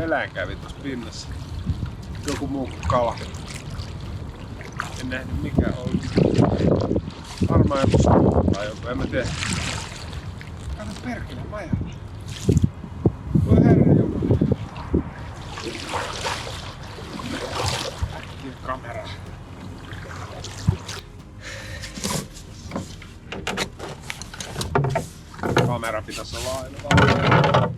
eläin kävi tuossa pinnassa. Joku muu kuin kala. En nähnyt mikä oli. Varmaan joku savu tai joku, en mä tiedä. Kato perkele majalla. Voi herra jumala. Äkkiä kameraa. Kamera pitäisi olla aina valmiina.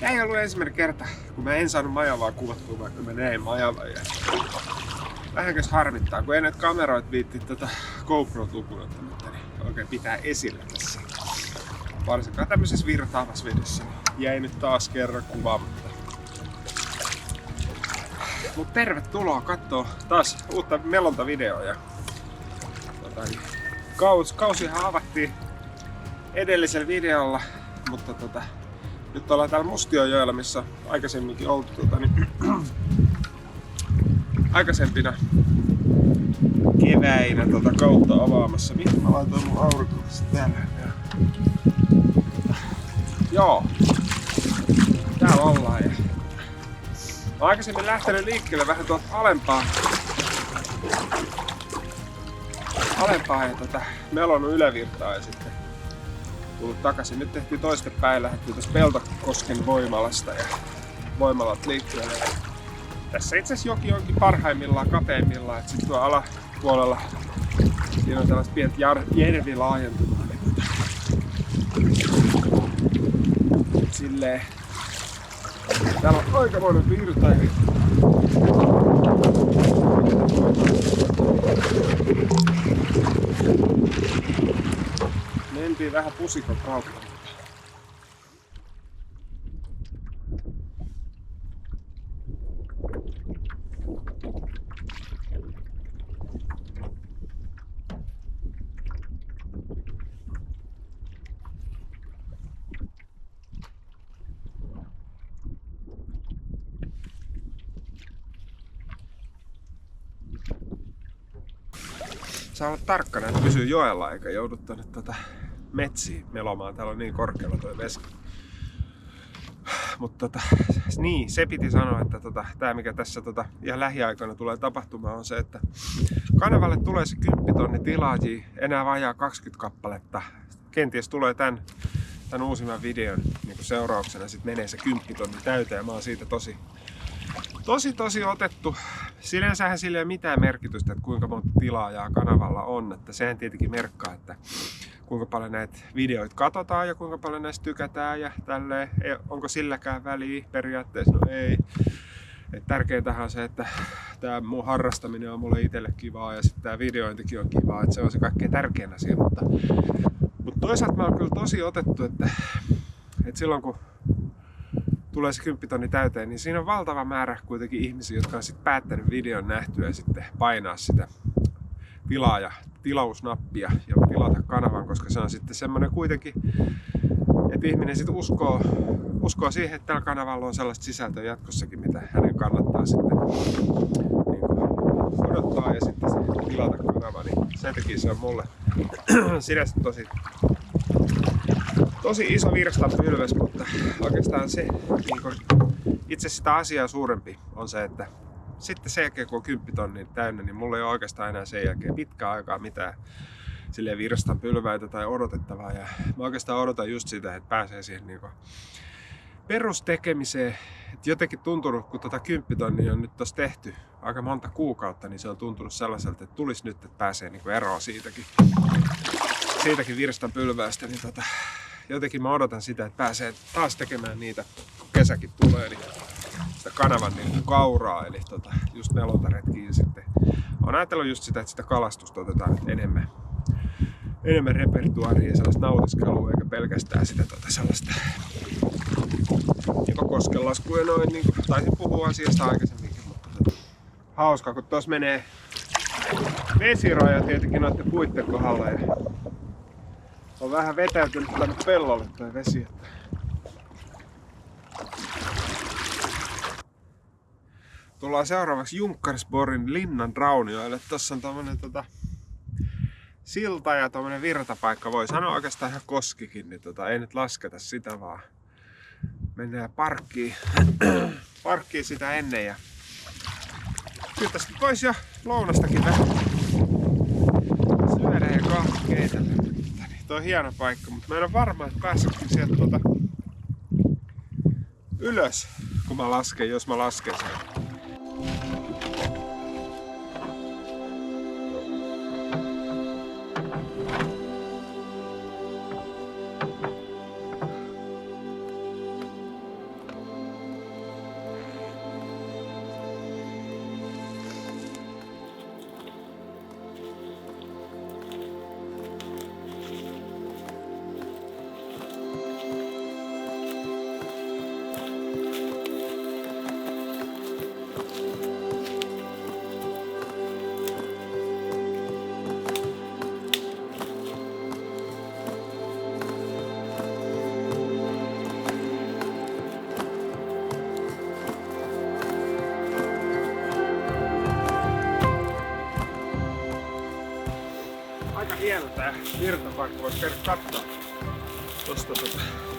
Tää ei ollut ensimmäinen kerta, kun mä en saanut majavaa kuvattua, vaikka mä näin majavaa. Vähänkäs harmittaa, kun ei näitä kameroita viitti tätä GoPro-tukunottamatta, niin oikein pitää esillä tässä. Varsinkaan tämmöisessä virtaavassa vedessä. Niin jäi nyt taas kerran kuvaamatta. Mut tervetuloa kattoo taas uutta melontavideoa. Kausihan avattiin edellisellä videolla, mutta nyt ollaan täällä Mustiojoella, missä aikaisemminkin oltu aikaisempina keväinä kautta avaamassa. Mihin mä laitoin mun aurinkolasista täällä? Joo, täällä ollaan. Ja mä oon aikaisemmin lähtenyt liikkeelle vähän tuolta alempaa ja melonnut ylävirtaa ja sitten tullut takaisin. Nyt tehtiin toistepäin, lähdettiin tuossa Peltokosken voimalasta ja voimalat liikkeelle. Tässä itse asiassa joki onkin parhaimmillaan, kapeimmillaan, että sitten tuo alapuolella siinä on tällaiset pienet järvilaajentumaa. Silleen täällä on aikamoinen virta. Mentiin vähän pusikon kautta. Saa olla tarkkana, että pysyy joella eikä joudu tonne metsiin melomaan. Täällä on niin korkealla toi vesi. Mutta niin, se piti sanoa, että tää mikä tässä ihan lähiaikoina tulee tapahtumaan on se, että kanavalle tulee se 10 000 tilaajia, enää vajaa 20 kappaletta. Kenties tulee tän uusimman videon niin seurauksena sit menee se 10 000 täyteen ja mä oon siitä tosi otettu. Sinänsähän sillä ei ole mitään merkitystä, että kuinka monta tilaajaa kanavalla on. Että sehän tietenkin merkkaa, että kuinka paljon näitä videoita katsotaan ja kuinka paljon näistä tykätään ja tälleen. Onko silläkään väliä? Periaatteessa no ei. Et tärkeintähän on se, että tää mun harrastaminen on mulle itselle kivaa ja sitten tää videointikin on kivaa. Että se on se kaikkein tärkein asia. Mutta toisaalta mä oon kyllä tosi otettu, että silloin kun tulee se 10 000 täyteen, niin siinä on valtava määrä kuitenkin ihmisiä, jotka on sitten päättänyt videon nähtyä ja sitten painaa sitä tilausnappia ja tilata kanavan, koska se on sitten semmoinen kuitenkin, että ihminen sitten uskoo siihen, että tällä kanavalla on sellaista sisältöä jatkossakin, mitä hänen kannattaa sitten niin odottaa ja sitten tilata kanava, niin sen takia se on mulle sinänsä tosi iso virstanpylväs, mutta oikeastaan se itse sitä asiaa suurempi on se, että sitten sen jälkeen kun on 10 000 täynnä, niin mulla ei ole oikeastaan enää sen jälkeen pitkään aikaa mitään virstanpylväitä tai odotettavaa. Ja mä oikeastaan odotan just sitä, että pääsee siihen perustekemiseen. Et jotenkin tuntunut, kun 10 000 on nyt tossa tehty aika monta kuukautta, niin se on tuntunut sellaiselta, että tulisi nyt, että pääsee eroon siitäkin virstanpylväistä. Niin jotenkin mä odotan sitä, että pääsee taas tekemään niitä, kun kesäkin tulee, niin sitä kanavan kauraa, eli just melontaretkiä. Ja sitten olen ajatellut just sitä, että sitä kalastusta otetaan nyt enemmän repertuaaria ja sellaista nautiskelua, eikä pelkästään sitä sellaista koskenlaskua ja noin, niin kuin taisin puhua asiasta aikaisemminkin, mutta hauskaa, kun tuossa menee vesiraja tietenkin noiden puitten kohdalla ja on vähän vetäytynyt tänne pellolle toi vesi. Tullaan seuraavaksi Junkarsborgin linnan raunioille. Tossa on tämmönen silta ja tommonen virtapaikka. Voi sanoa oikeastaan ihan koskikin, niin ei nyt lasketa sitä vaan. Mennään parkkiin sitä ennen ja kyllä tästä voisi jo lounastakin vähän syödä ja kahvi keitellä. Tuo on hieno paikka, mutta mä en ole varma, että päässytkin sieltä ylös, kun mä lasken, jos mä lasken sen. Aika hieno tää virtapaikka, voisi käydä katsoa tosta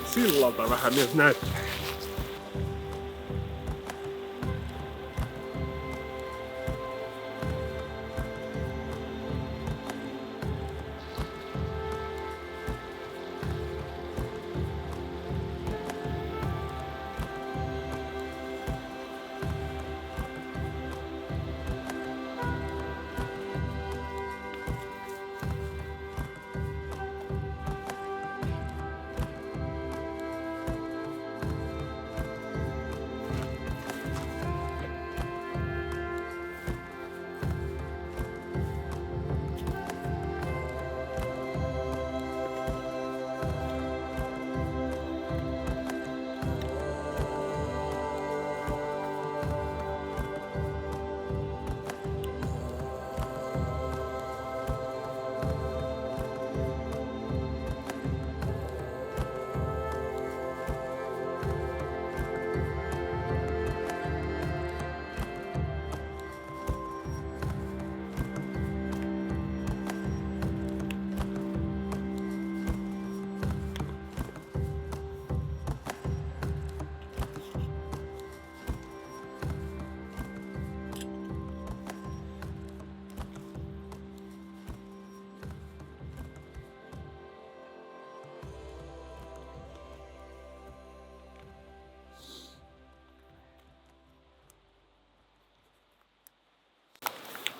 sillalta vähän miltä näyttää.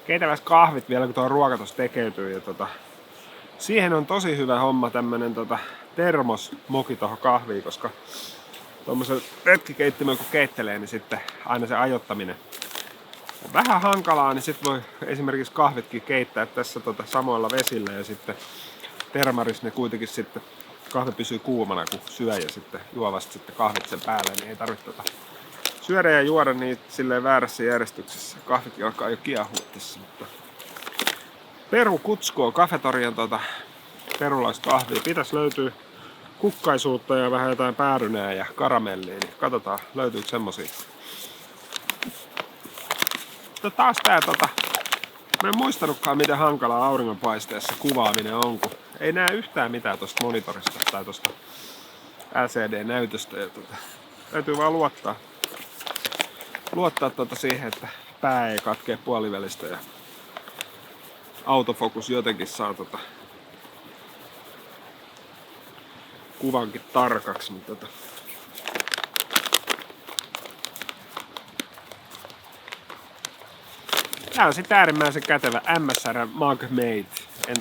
Keitäväs kahvit vielä, kun tuo ruoka tuossa tekeytyy. Ja siihen on tosi hyvä homma tämmönen termosmoki tuohon kahviin, koska tuommoisen retkikeittimen kun keittelee, niin sitten aina se ajoittaminen on vähän hankalaa, niin sitten voi esimerkiksi kahvitkin keittää tässä samoilla vesillä ja sitten termarissa ne kuitenkin sitten kahvi pysyy kuumana kun syö ja sitten juo vasta sitten kahvit sen päälle, niin ei tarvitse syödä ja juoda niitä silleen väärässä järjestyksessä. Kahvikin alkaa jo kiehua tässä, mutta Peru Kutskoo Cafetorian perulaiskahvia. Pitäisi löytyä kukkaisuutta ja vähän jotain päärynää ja karamellia, niin katsotaan löytyykö semmosia. Mutta taas tää mä en muistanutkaan miten hankalaa auringonpaisteessa kuvaaminen on, kun ei näe yhtään mitään tosta monitorista tai tosta LCD-näytöstä ja täytyy vaan luottaa siihen, että pää ei katkee puolivälistä ja autofokus jotenkin saa kuvankin tarkaksi. Mutta tää on sitten äärimmäisen kätevä MSR Mug Mate. En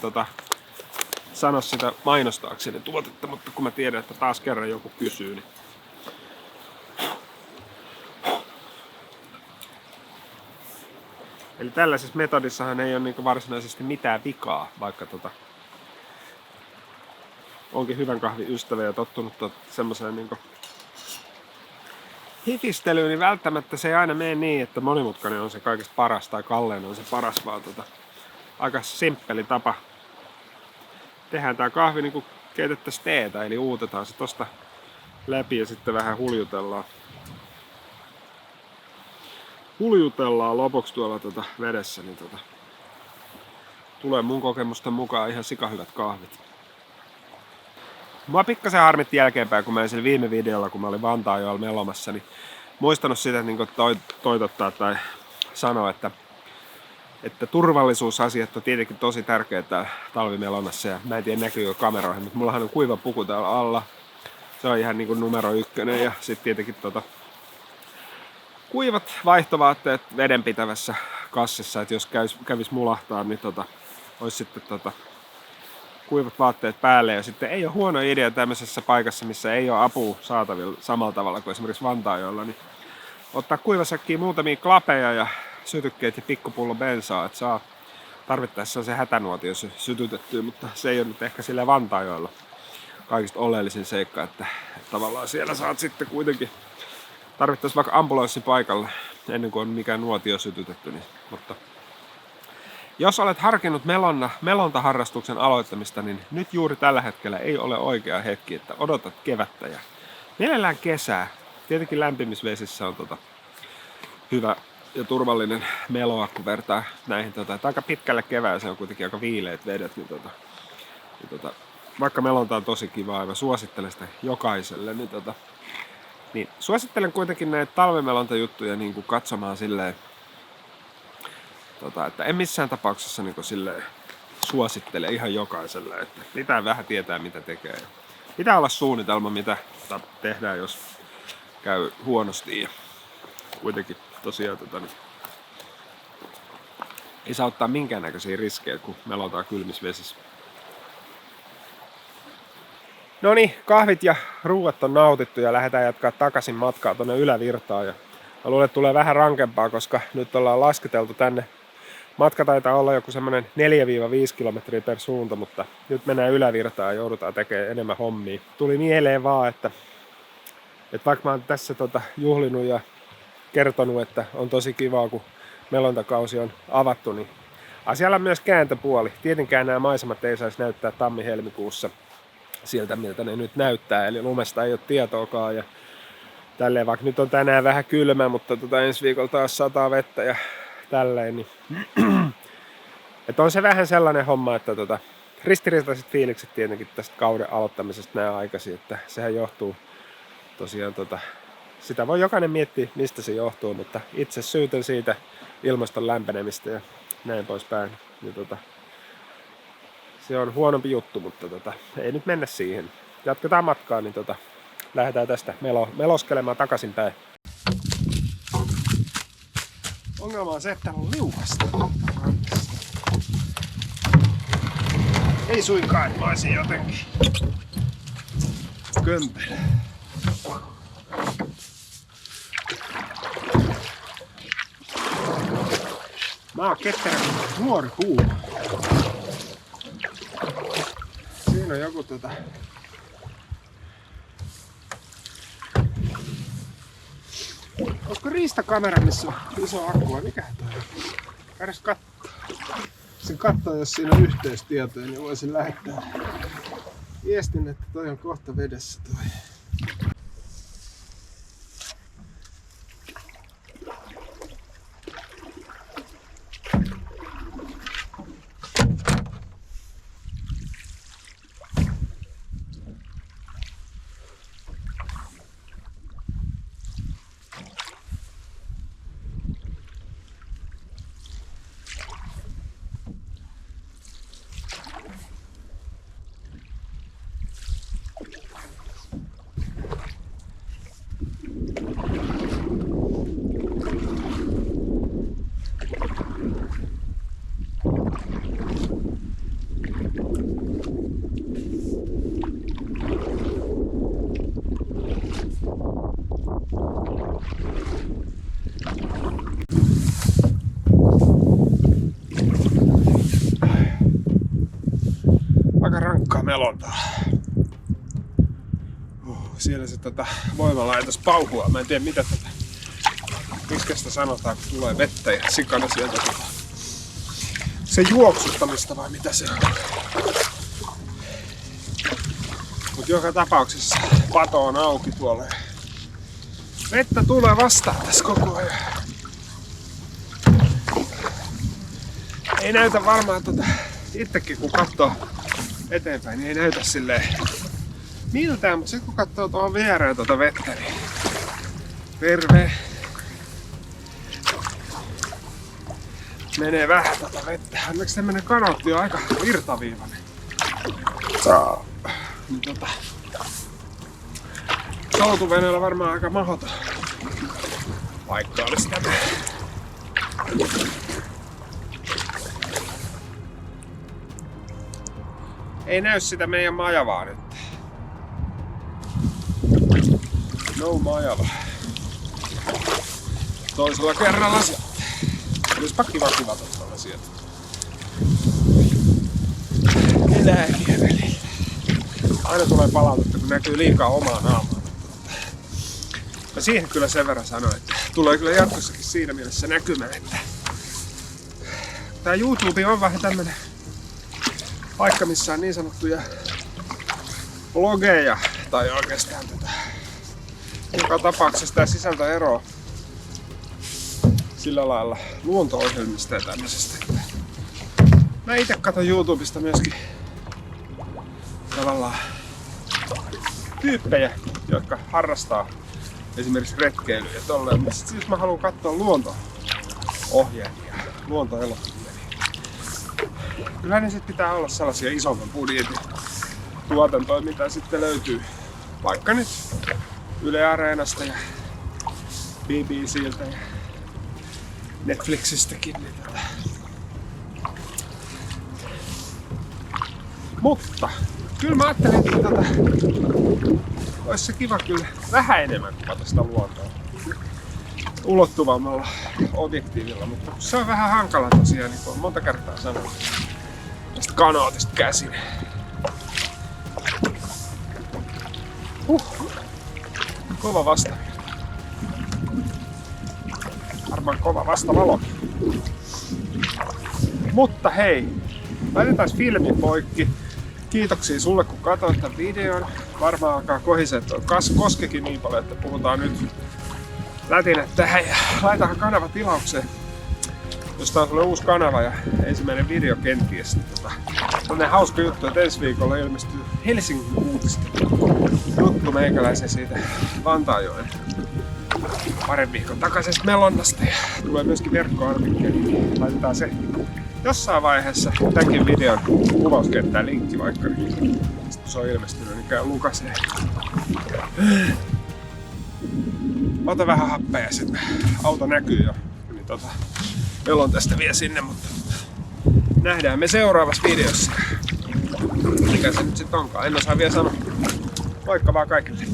sano sitä mainostaakseni tuotetta, mutta kun mä tiedän, että taas kerran joku kysyy, niin eli tällaisessa metodissahan ei ole niinku varsinaisesti mitään vikaa, vaikka onkin hyvän kahvin ystävä ja tottunut semmoiseen niinku hifistelyyn, niin välttämättä se ei aina mene niin, että monimutkainen on se kaikista paras tai kallein on se paras, vaan aika simppeli tapa. Tehdään tää kahvi niin kuin keitettäisiin teetä, eli uutetaan se tosta läpi ja sitten vähän huljutellaan lopuksi tuolla vedessä, niin tulee mun kokemusten mukaan ihan sikahyvät kahvit. Mua pikkasen harmitti jälkeenpäin, kun mä sillä viime videolla, kun mä olin Vantaajoella melomassa, niin muistanut sitä niin toitottaa tai sanoa, että turvallisuusasiat on tietenkin tosi tärkeää talvimelonnassa. Ja mä en tiedä näkyykö kameroihin, mutta mullahan on kuiva puku täällä alla. Se on ihan niin kuin numero 1. Ja sitten tietenkin kuivat vaihtovaatteet vedenpitävässä kassissa, että jos kävis mulahtaa, niin olisi sitten kuivat vaatteet päälle. Ja sitten ei ole huono idea tämmöisessä paikassa, missä ei ole apua saatavilla samalla tavalla kuin esimerkiksi Vantaajoella, niin ottaa kuivasäkkiin muutamia klapeja ja sytykkeet ja pikkupullo bensaa, että saa tarvittaessa se hätänuotio sytytettyä, mutta se ei ole nyt ehkä sillä Vantaajoella kaikista oleellisin seikka, että tavallaan siellä saat sitten kuitenkin tarvittaessa vaikka ambulanssi paikalle ennen kuin on mikään nuotio sytytetty. Mutta jos olet harkinnut melontaharrastuksen aloittamista, niin nyt juuri tällä hetkellä ei ole oikea hetki, että odotat kevättä ja mielellään kesää. Tietenkin lämpimisvesissä on hyvä ja turvallinen meloa, kun vertaa näihin. Aika pitkälle kevääseen on kuitenkin aika viileät vedet, niin vaikka melonta on tosi kivaa ja mä suosittelen sitä jokaiselle, niin suosittelen kuitenkin näitä talvimelontajuttuja niin kuin katsomaan silleen, että en missään tapauksessa niin kuin silleen suosittele ihan jokaiselle, että pitää vähän tietää mitä tekee. Pitää olla suunnitelma mitä tehdään, jos käy huonosti ja kuitenkin tosiaan ei saa ottaa minkäännäköisiä riskejä, kun melontaa kylmissä vesissä. No niin, kahvit ja ruuat on nautittu ja lähdetään jatkaa takaisin matkaa tuonne ylävirtaan. Ja mä luulen, että tulee vähän rankempaa, koska nyt ollaan lasketeltu tänne. Matka taitaa olla joku semmonen 4-5 kilometriä per suunta, mutta nyt mennään ylävirtaan ja joudutaan tekemään enemmän hommia. Tuli mieleen vaan, että vaikka mä oon tässä juhlinut ja kertonut, että on tosi kivaa, kun melontakausi on avattu, niin asialla on myös kääntöpuoli. Tietenkään nämä maisemat ei saisi näyttää tammi-helmikuussa sieltä, miltä ne nyt näyttää, eli lumesta ei ole tietoakaan ja tälleen, vaikka nyt on tänään vähän kylmä, mutta ensi viikolla taas sataa vettä ja tälleen, niin että on se vähän sellainen homma, että ristiriitaiset fiilikset tietenkin tästä kauden aloittamisesta näin aikaisin, että sehän johtuu tosiaan sitä voi jokainen miettiä, mistä se johtuu, mutta itse syytän siitä ilmaston lämpenemistä ja näin poispäin. Niin se on huonompi juttu, mutta ei nyt mennä siihen. Jatketaan matkaa, niin lähdetään tästä meloskelemaan takaisinpäin. Ongelma on se, että täällä on liukasta. Ei suinkaan, että mä olisin jotenkin kömpelä. Mä oon ketterä nuori puu. Siinä on joku olisiko riistakamera, missä on iso akku vai mikä toi on? Käydäs kattoo. Sen kattoo, jos siinä on yhteystietoja, niin voisin lähettää viestin, että toi on kohta vedessä toi. Aika rankkaa melontaa. Siellä se voimalaitos pauhua. Mä en tiedä mitä miksi sitä sanotaan, kun tulee vettä ja sikana sieltä se juoksuttamista vai mitä se on. Mut joka tapauksessa pato on auki tuolla. Vettä tulee vastaan tässä koko ajan. Ei näytä varmaan itsekin kun katsoo eteenpäin, niin ei näytä silleen miltään, mutta sitten kun katsoo tuohon viereen tuota vettä, niin terve. Menee vähän tuota vettä. Onneksi tämmönen kanootti on aika virtaviivainen. Niin soutuveneellä varmaan aika mahdoton paikka olisi tämä. Ei näy sitä meidän majavaa nyt. No majava. Toisella kerralla sieltä. Olisipa kiva kuvata tuolla sieltä. Eläimiä välillä. Aina tulee palautetta, kun näkyy liikaa omaa naamaa. Mä siihen kyllä sen verran sanoin, että tulee kyllä jatkossakin siinä mielessä näkymään, että tää YouTube on vähän tämmönen paikka, missä on niin sanottuja blogeja, tai oikeastaan joka tapauksessa tää sisältö eroaa sillä lailla luonto-ohjelmista ja tämmöisestä. Mä itse katon YouTubesta myöskin tavallaan tyyppejä, jotka harrastaa esimerkiksi retkeilyä ja tolleen. Mutta sit jos mä haluan katsoa luonto-ohjelmia, luontoelokuvia, niin kyllä ne sit pitää olla sellaisia isomman budjetin tuotantoja, mitä sitten löytyy vaikka nyt Yle Areenasta ja BBCltä ja Netflixistäkin. Niin Mutta kyllä mä ajattelin, että olisi se kiva kyllä vähän enemmän kuvata sitä luontoa ulottuvammalla objektiivilla, mutta se on vähän hankala tosiaan, niin kuin on monta kertaa sanonut tästä kanootista käsin. Kova vasta. Varmaan kova vastavalo. Mutta hei, laitetaan filmi poikki. Kiitoksia sulle kun katsoit tämän videon. Varmaan alkaa kohisee tuo koskekin niin paljon, että puhutaan nyt lätinät tähän ja laitahan kanava tilaukseen. Jos tää on sulle uusi kanava ja ensimmäinen video kenties. Tällainen hauska juttu, että ensi viikolla ilmestyy Helsingin uutista juttu meikäläisen siitä Vantaanjoen parin viikon takaisesta melonnasta ja tulee myöskin verkkoartikkeli. Laitetaan se jossain vaiheessa tämänkin videon kuvauskenttään linkki vaikka, niin kun se on ilmestynyt, niin käy lukasee. Ota vähän happea ja sitten auto näkyy jo. Niin melon tästä vie sinne, mutta nähdään me seuraavassa videossa. Mikä se nyt sit onkaan, en osaa vielä sanoa. Moikka vaan kaikille!